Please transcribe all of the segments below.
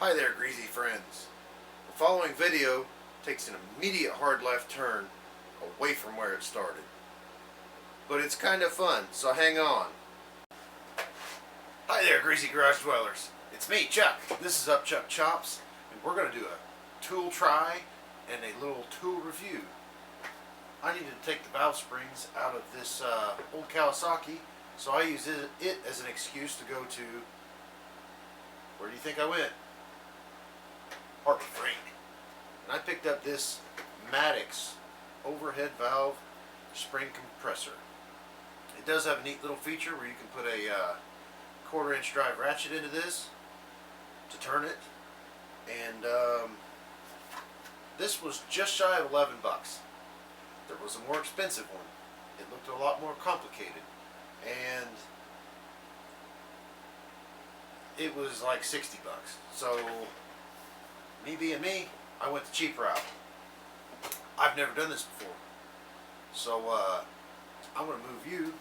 Hi there, greasy friends. The following video takes an immediate hard left turn away from where it started. But it's kind of fun, so hang on. Hi there, greasy garage dwellers. It's me, Chuck. This is Up Chuck Chops, and we're going to do a tool try and a little tool review. I needed to take the valve springs out of this old Kawastucky, so I used it as an excuse to go to, where do you think I went? Harbor Freight. And I picked up this Maddox overhead valve spring compressor. It does have a neat little feature where you can put a 1/4-inch drive ratchet into this to turn it, and this was just shy of 11 bucks. There was a more expensive one. It looked a lot more complicated, and it was like 60 bucks. So me being me, I went the cheap route. I've never done this before, so I'm going to move you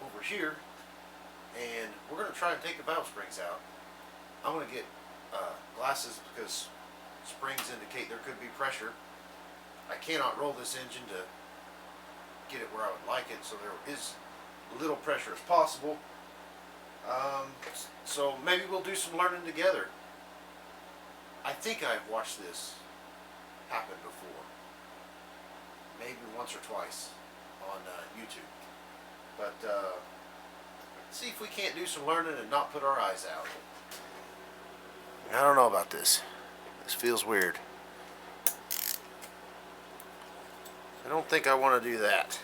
over here, and we're going to try and take the valve springs out. I'm going to get glasses because springs indicate there could be pressure. I cannot roll this engine to get it where I would like it, so there is little pressure as possible. So maybe we'll do some learning together. I think I've watched this happen before, maybe once or twice on YouTube, but see if we can't do some learning and not put our eyes out. I don't know about this. This feels weird. I don't think I want to do that.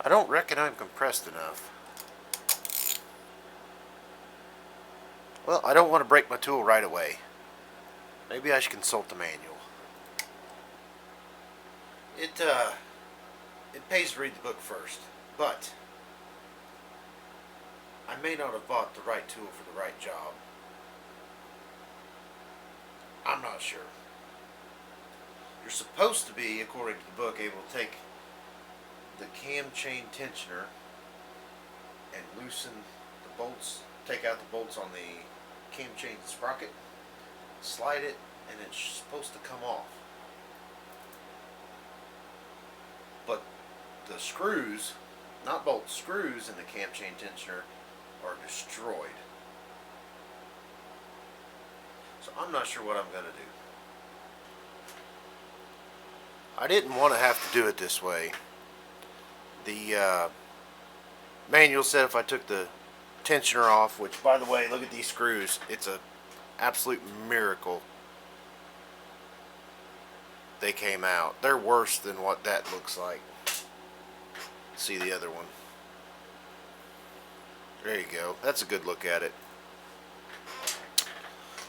I don't reckon I'm compressed enough. Well, I don't want to break my tool right away. Maybe I should consult the manual. It pays to read the book first, but I may not have bought the right tool for the right job. I'm not sure. You're supposed to be, according to the book, able to take the cam chain tensioner and loosen the bolts, take out the bolts on the cam chain sprocket, slide it, and it's supposed to come off. But the screws, not bolts, screws in the cam chain tensioner are destroyed. So I'm not sure what I'm going to do. I didn't want to have to do it this way. The manual said if I took the tensioner off, which, by the way, look at these screws. It's an absolute miracle they came out. They're worse than what that looks like. See the other one. There you go. That's a good look at it.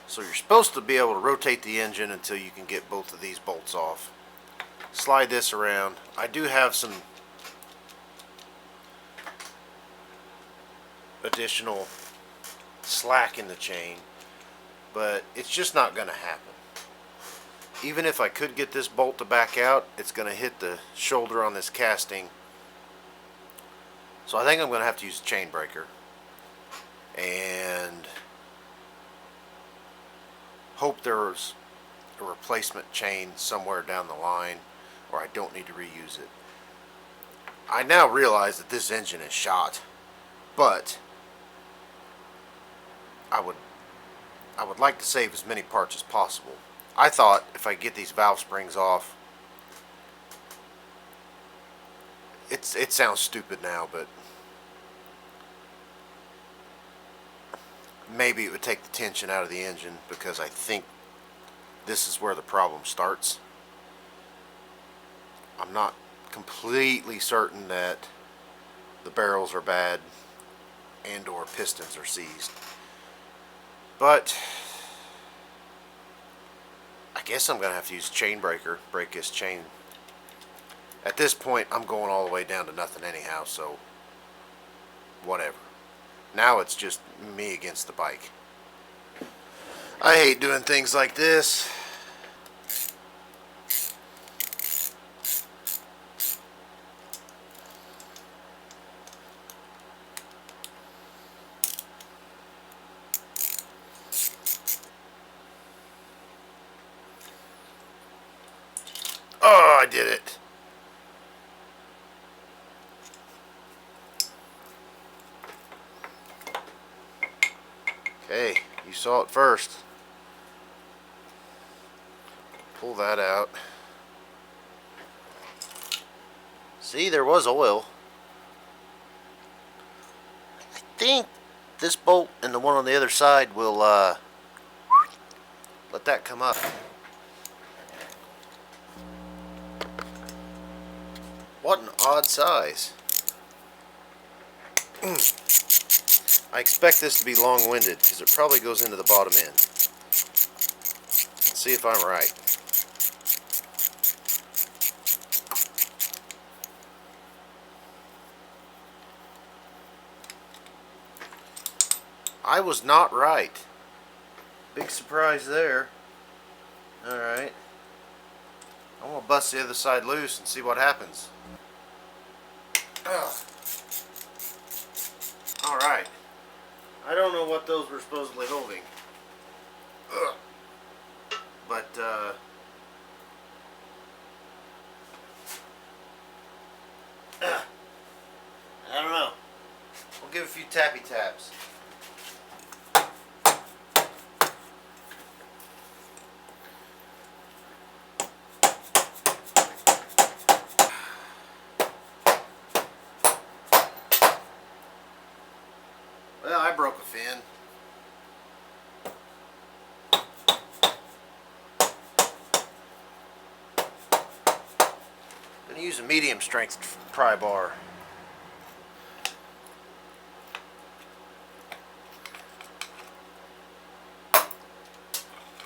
So you're supposed to be able to rotate the engine until you can get both of these bolts off. Slide this around. I do have some additional slack in the chain, but it's just not going to happen. Even if I could get this bolt to back out, it's going to hit the shoulder on this casting. So I think I'm going to have to use a chain breaker and hope there's a replacement chain somewhere down the line, or I don't need to reuse it. I now realize that this engine is shot, but I would like to save as many parts as possible. I thought if I get these valve springs off, it sounds stupid now, but maybe it would take the tension out of the engine, because I think this is where the problem starts. I'm not completely certain that the barrels are bad and or pistons are seized, but I guess I'm going to have to use a chain breaker, break this chain. At this point, I'm going all the way down to nothing anyhow, so whatever. Now it's just me against the bike. I hate doing things like this. Oh, I did it. Okay, you saw it first. Pull that out. See, there was oil. I think this bolt and the one on the other side will let that come up. What an odd size. I expect this to be long-winded because it probably goes into the bottom end. Let's see if I'm right. I was not right. Big surprise there. Alright. I'm going to bust the other side loose and see what happens. Alright. I don't know what those were supposedly holding. But, I don't know. We'll give a few tappy taps. Well, I broke a fin. I'm going to use a medium strength pry bar.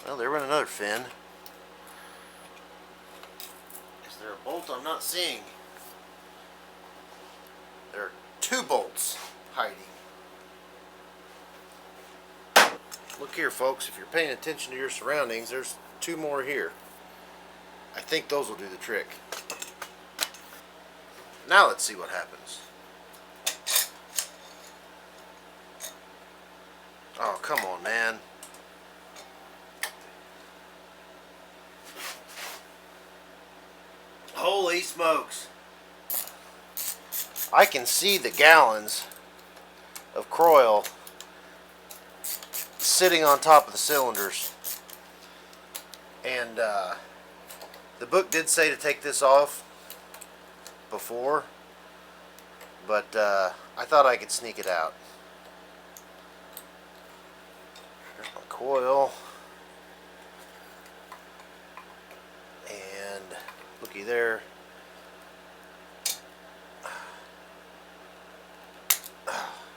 Well, there went another fin. Is there a bolt I'm not seeing? There are two bolts hiding. Look here, folks, if you're paying attention to your surroundings, there's two more here. I think those will do the trick. Now let's see what happens. Oh, come on, man. Holy smokes. I can see the gallons of Croil sitting on top of the cylinders. And the book did say to take this off before, but I thought I could sneak it out. There's my coil. And looky there.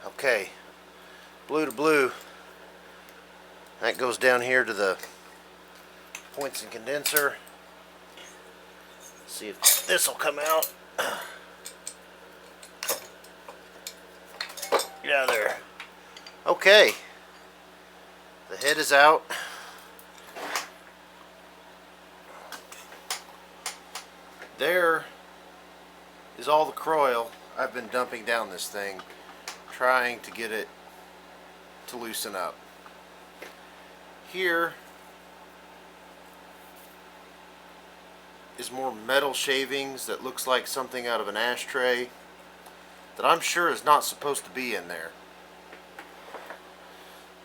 Okay, blue to blue. That goes down here to the points and condenser. See if this will come out. Get out of there. Okay. The head is out. There is all the Croil I've been dumping down this thing, trying to get it to loosen up. Here is more metal shavings that looks like something out of an ashtray that I'm sure is not supposed to be in there.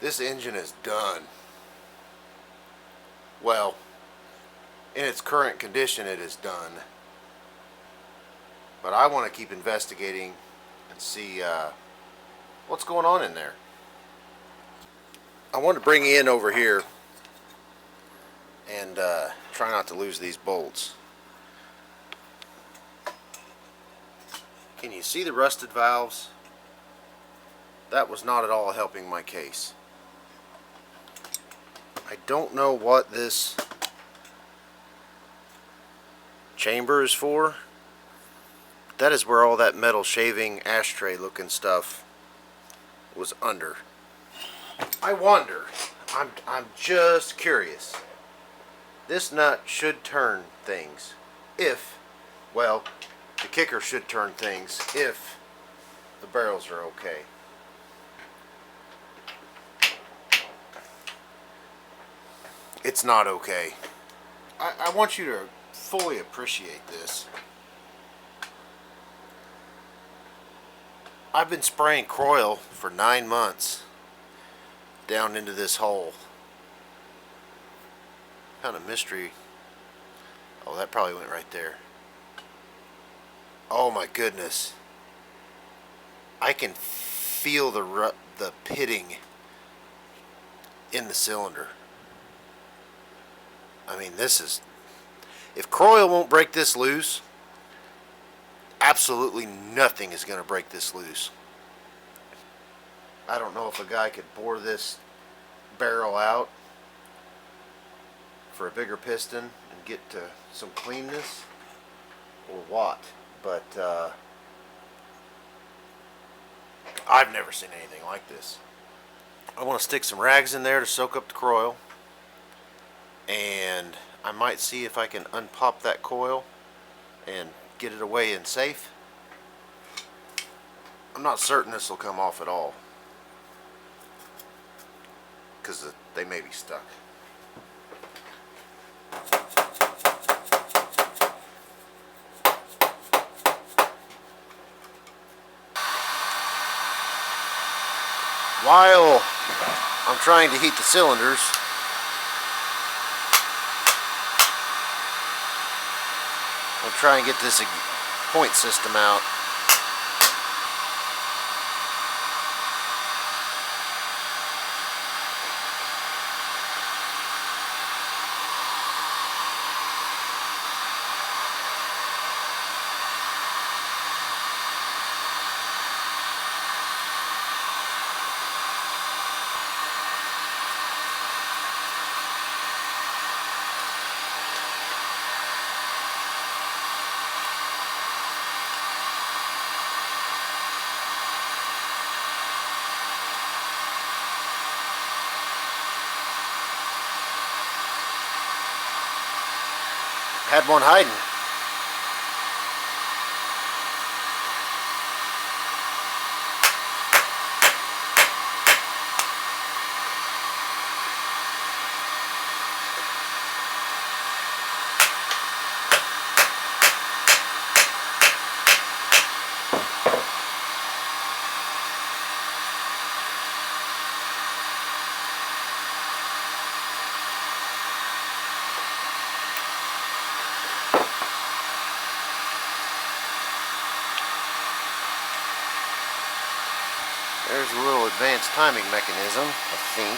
This engine is done. Well, in its current condition it is done. But I want to keep investigating and see what's going on in there. I want to bring you in over here and try not to lose these bolts. Can you see the rusted valves? That was not at all helping my case. I don't know what this chamber is for. That is where all that metal shaving ashtray looking stuff was under. I wonder, I'm just curious. This nut should turn things if, well, the kicker should turn things if the barrels are okay. It's not okay. I want you to fully appreciate this. I've been spraying Croil for 9 months down into this hole. Kind of mystery. Oh, that probably went right there. Oh my goodness. I can feel the pitting in the cylinder. I mean, this is... If Croil won't break this loose, absolutely nothing is going to break this loose. I don't know if a guy could bore this barrel out for a bigger piston and get to some cleanness or what, but I've never seen anything like this. I want to stick some rags in there to soak up the Croil, and I might see if I can unpop that coil and get it away and safe. I'm not certain this will come off at all, because they may be stuck. While I'm trying to heat the cylinders, I'll try and get this point system out. Had one hiding. There's a little advanced timing mechanism, I think.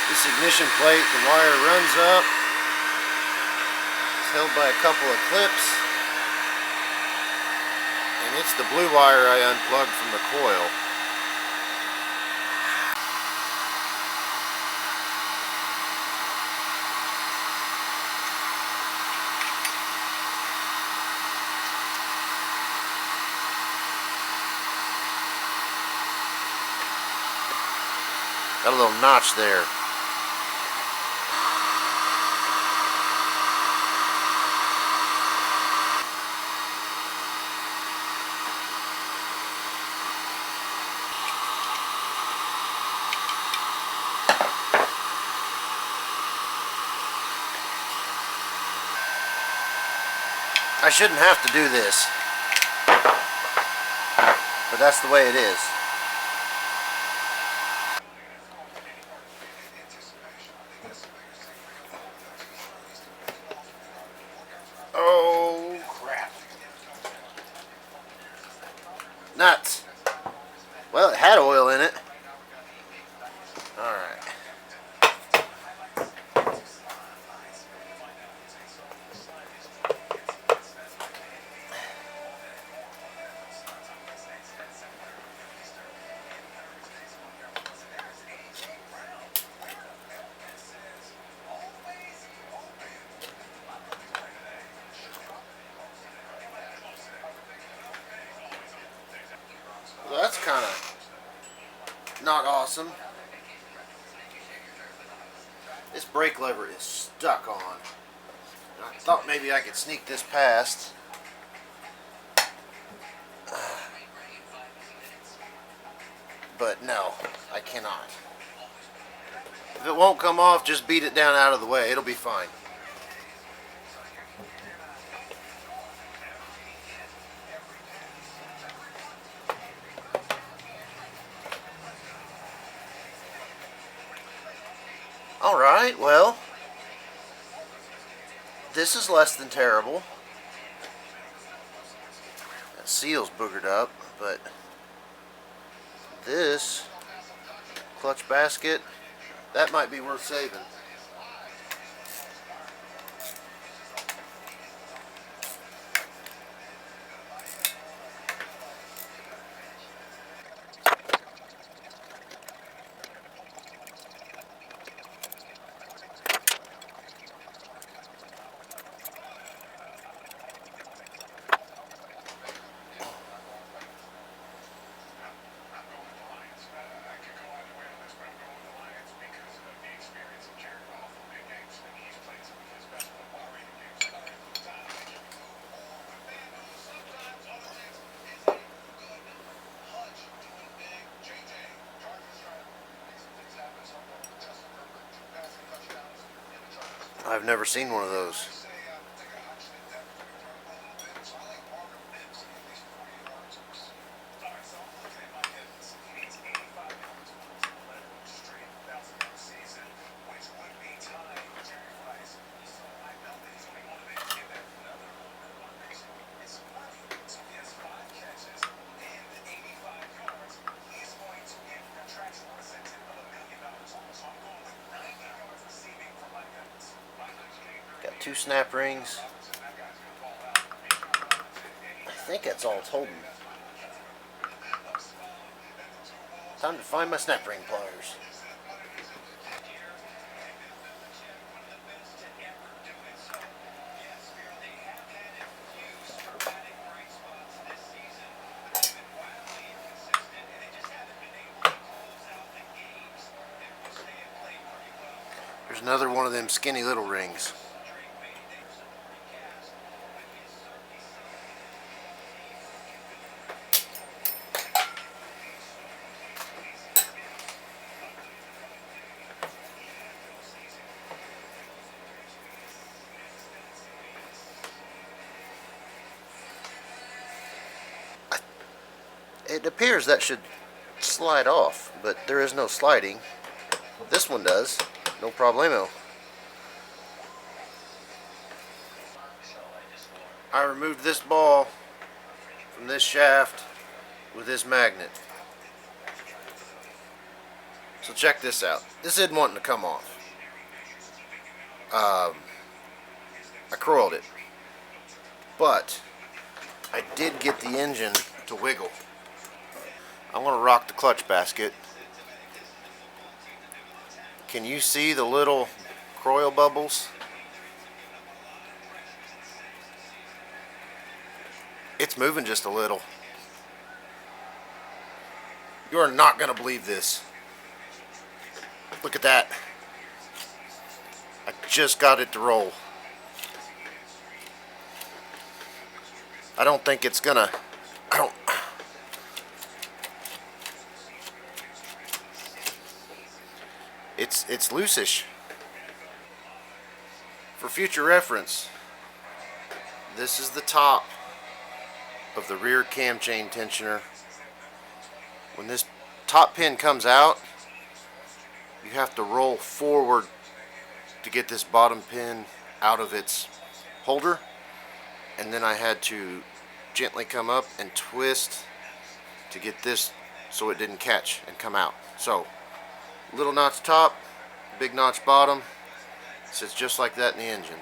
This ignition plate, the wire runs up. It's held by a couple of clips. And it's the blue wire I unplugged from the coil. Got a little notch there. I shouldn't have to do this, but that's the way it is. Oh, crap. Nuts. Well, it had oil in it. Alright. Well, that's kind of not awesome. This brake lever is stuck on. I thought maybe I could sneak this past. But no, I cannot. If it won't come off, just beat it down out of the way. It'll be fine. Alright, well, this is less than terrible. That seal's boogered up, but this clutch basket, that might be worth saving. I've never seen one of those. Got 2 snap rings. I think that's all it's holding. Time to find my snap ring pliers. There's another one of them skinny little rings. It appears that should slide off, but there is no sliding. This one does, no problemo. I removed this ball from this shaft with this magnet. So check this out. This isn't wanting to come off. I coiled it, but I did get the engine to wiggle. I'm going to rock the clutch basket. Can you see the little coil bubbles? It's moving just a little. You are not going to believe this. Look at that. I just got it to roll. I don't think it's gonna, it's loosish. For future reference, this is the top of the rear cam chain tensioner. When this top pin comes out, you have to roll forward to get this bottom pin out of its holder, and then I had to gently come up and twist to get this so it didn't catch and come out. So little notch top, big notch bottom, sits just like that in the engine.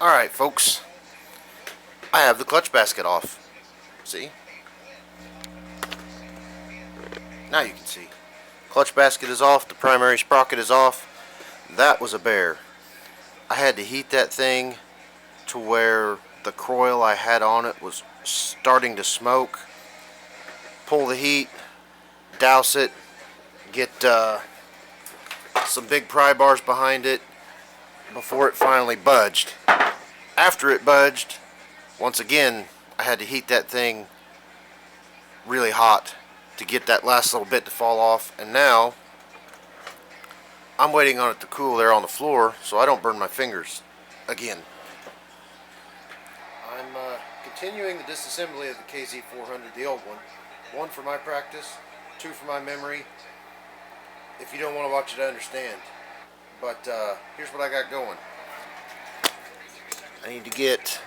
Alright folks, I have the clutch basket off. See? Now you can see. Clutch basket is off, the primary sprocket is off. That was a bear. I had to heat that thing to where the coil I had on it was starting to smoke. Pull the heat, douse it, get some big pry bars behind it before it finally budged. After it budged, once again, I had to heat that thing really hot to get that last little bit to fall off. And now I'm waiting on it to cool there on the floor so I don't burn my fingers again. I'm continuing the disassembly of the KZ400, the old one. One for my practice, two for my memory. If you don't want to watch it, I understand. But here's what I got going. I need to get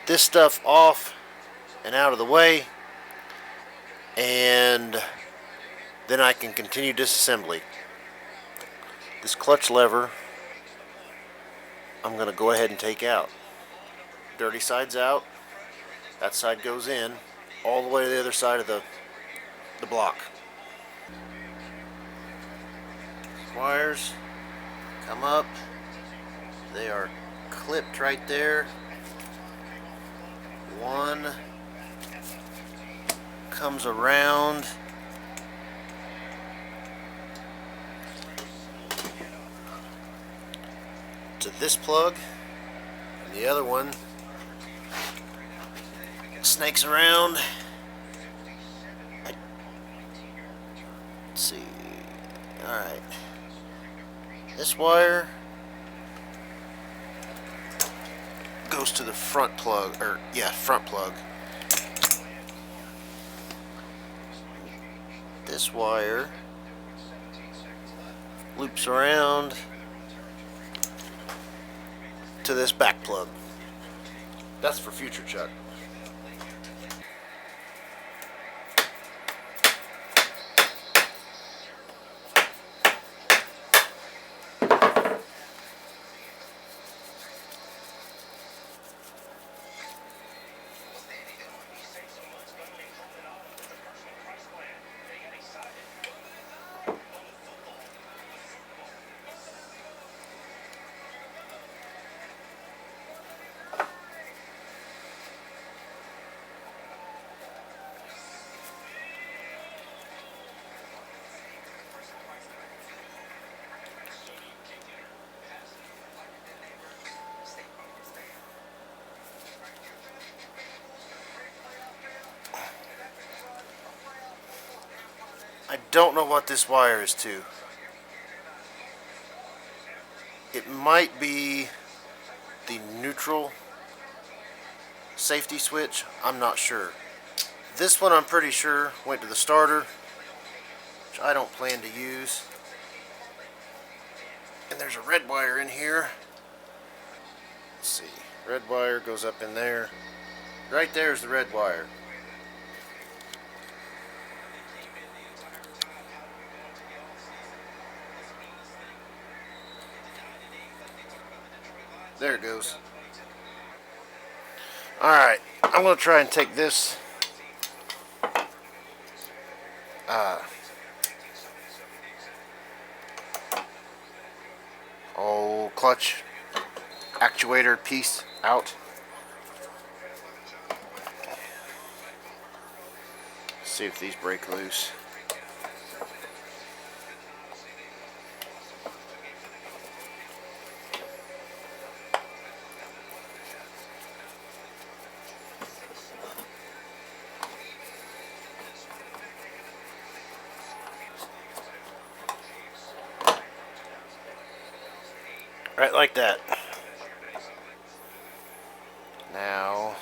this stuff off and out of the way, and then I can continue disassembly. This clutch lever I'm going to go ahead and take out. Dirty side's out. That side goes in all the way to the other side of the block. Wires come up. They are clipped right there. One comes around to this plug, and the other one snakes around. Let's see. Alright. This wire goes to the front plug, front plug. This wire loops around to this back plug. That's for future Chuck. I don't know what this wire is to. It might be the neutral safety switch. I'm not sure. This one I'm pretty sure went to the starter, which I don't plan to use. And there's a red wire in here. Let's see. Red wire goes up in there. Right there is the red wire. There it goes. Alright, I'm going to try and take this clutch actuator piece out. See if these break loose. Right like that. Now,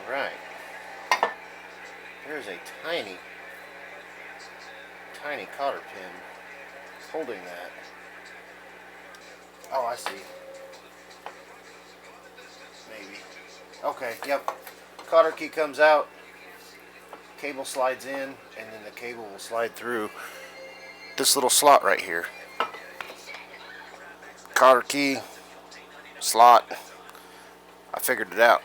alright. There's a tiny cotter pin holding that. Oh, I see. Maybe. Okay, yep. Cotter key comes out, cable slides in, and then the cable will slide through. this little slot right here. Cotter key, slot. I figured it out.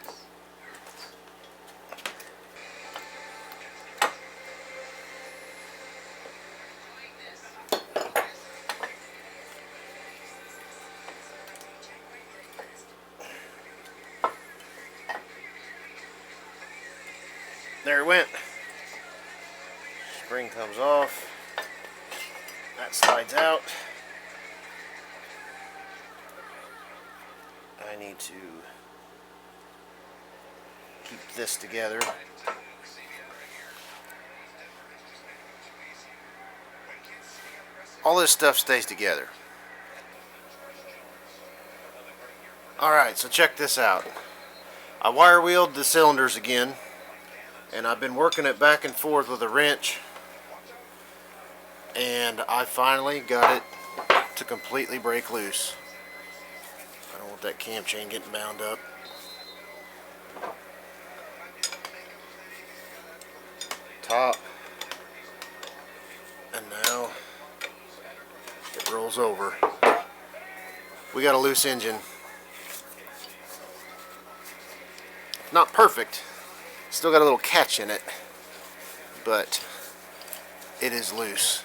There it went. Spring comes off. That slides out. I need to keep this together. All this stuff stays together. Alright, so check this out. I wire wheeled the cylinders again, and I've been working it back and forth with a wrench, and I finally got it to completely break loose. I don't want that cam chain getting bound up. Top, and now it rolls over. We got a loose engine. Not perfect, still got a little catch in it, but it is loose.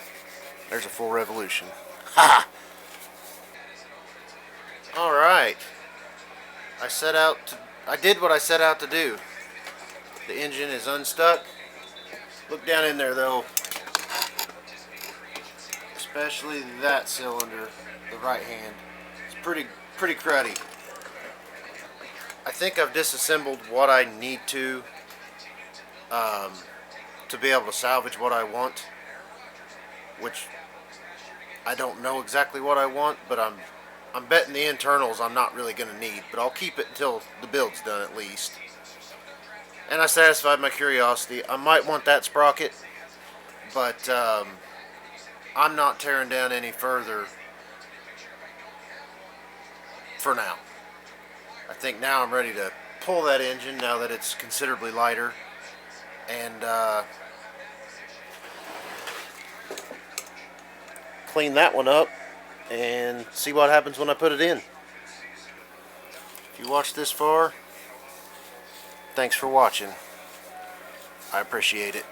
There's a full revolution. Ha! Alright. I did what I set out to do. The engine is unstuck. Look down in there though. Especially that cylinder, the right hand. It's pretty cruddy. I think I've disassembled what I need to be able to salvage what I want, which I don't know exactly what I want, but I'm betting the internals I'm not really going to need, but I'll keep it until the build's done at least. And I satisfied my curiosity. I might want that sprocket, but I'm not tearing down any further for now. I think now I'm ready to pull that engine now that it's considerably lighter, and clean that one up and see what happens when I put it in. If you watched this far, thanks for watching. I appreciate it.